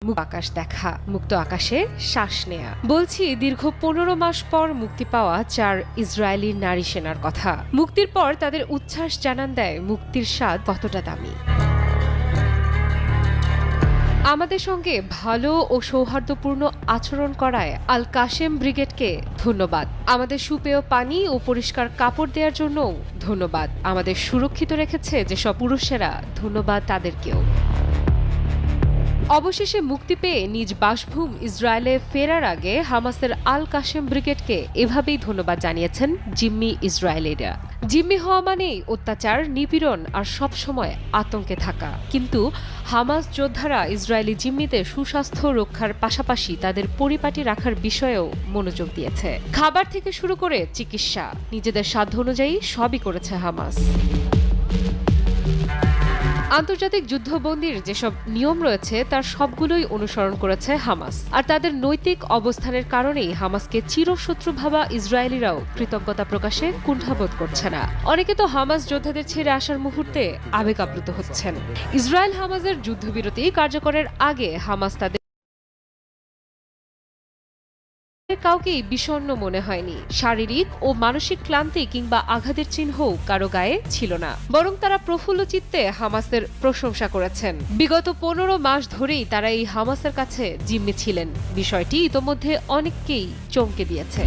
আকাশ দেখা, মুক্ত আকাশে শ্বাস নেয়া। বলছি দীর্ঘ ১৫ মাস পর মুক্তি পাওয়া ৪ ইসরায়েলি নারী সেনার কথা। মুক্তির পর তাদের উচ্ছ্বাস জানান দেয় মুক্তির স্বাদ কতটা দামি। আমাদের সঙ্গে ভালো ও সৌহার্দ্যপূর্ণ আচরণ করায় আল কাশেম ব্রিগেডকে ধন্যবাদ। আমাদের সুপেয় পানি ও পরিষ্কার কাপড় দেওয়ার জন্যও ধন্যবাদ। আমাদের সুরক্ষিত রেখেছে যেসব পুরুষেরা, ধন্যবাদ তাদেরকেও। অবশেষে মুক্তি পেয়ে নিজ বাসভূম ইসরায়েলে ফেরার আগে হামাসের আল কাশেম ব্রিগেডকে এভাবেই ধন্যবাদ জানিয়েছেন জিম্মি ইসরায়েলিরা। জিম্মি হওয়া মানেই অত্যাচার, নিপীড়ন আর সবসময় আতঙ্কে থাকা। কিন্তু হামাস যোদ্ধারা ইসরায়েলি জিম্মিদের সুস্বাস্থ্য রক্ষার পাশাপাশি তাদের পরিপাটি রাখার বিষয়েও মনোযোগ দিয়েছে। খাবার থেকে শুরু করে চিকিৎসা, নিজেদের সাধ্য অনুযায়ী সবই করেছে হামাস। আন্তর্জাতিক যুদ্ধবন্দির যেসব নিয়ম রয়েছে তার সবগুলোই অনুসরণ করেছে হামাস। আর তাদের নৈতিক অবস্থানের কারণেই হামাসকে চিরশত্রু ভাবা ইসরায়েলিরাও কৃতজ্ঞতা প্রকাশে কুণ্ঠাবোধ করছে না। অনেকে তো হামাস যোদ্ধাদের ছেড়ে আসার মুহূর্তে আবেগ আপ্লুত হচ্ছেন। ইসরায়েল হামাসের যুদ্ধবিরতি কার্যকরের আগে হামাস তাদের কাউকেই বিষণ্ণ মনে হয়নি। শারীরিক ও মানসিক ক্লান্তি কিংবা আঘাতের চিহ্নও কারো গায়ে ছিল না, বরং তারা প্রফুল্ল চিত্তে হামাসের প্রশংসা করেছেন। বিগত ১৫ মাস ধরেই তারা এই হামাসের কাছে জিম্মি ছিলেন। বিষয়টি ইতোমধ্যে অনেককেই চমকে দিয়েছে।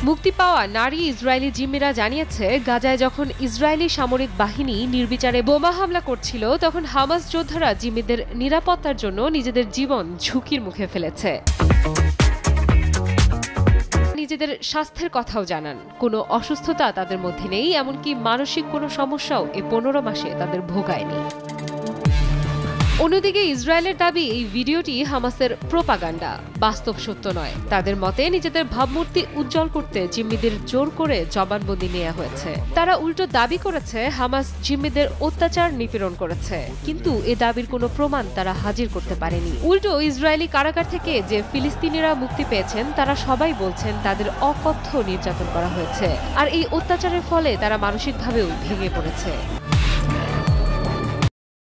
মুক্তি পাওয়া নারী ইসরায়েলি জিম্মিরা জানিয়েছে, গাজায় যখন ইসরায়েলি সামরিক বাহিনী নির্বিচারে বোমা হামলা করছিল তখন হামাস যোদ্ধারা জিম্মিদের নিরাপত্তার জন্য নিজেদের জীবন ঝুঁকির মুখে ফেলেছে। নিজেদের স্বাস্থ্যের কথাও জানান। কোনো অসুস্থতা তাদের মধ্যে নেই, এমনকি মানসিক কোনো সমস্যাও এই ১৫ মাসে তাদের ভোগায়নি। অন্যদিকে ইসরায়েলের দাবি এই ভিডিওটি হামাসের প্রোপাগান্ডা, বাস্তব সত্য নয়। তাদের মতে নিজেদের ভাবমূর্তি উজ্জ্বল করতে জিম্মিদের জোর করে জবানবন্দি নেওয়া হয়েছে। তারা উল্টো দাবি করেছে হামাস জিম্মিদের অত্যাচার নিপীড়ন করেছে, কিন্তু এ দাবির কোনো প্রমাণ তারা হাজির করতে পারেনি। উল্টো ইসরায়েলি কারাগার থেকে যে ফিলিস্তিনিরা মুক্তি পেয়েছেন তারা সবাই বলছেন তাদের অকথ্য নির্যাতন করা হয়েছে, আর এই অত্যাচারের ফলে তারা মানসিকভাবেও ভেঙে পড়েছে।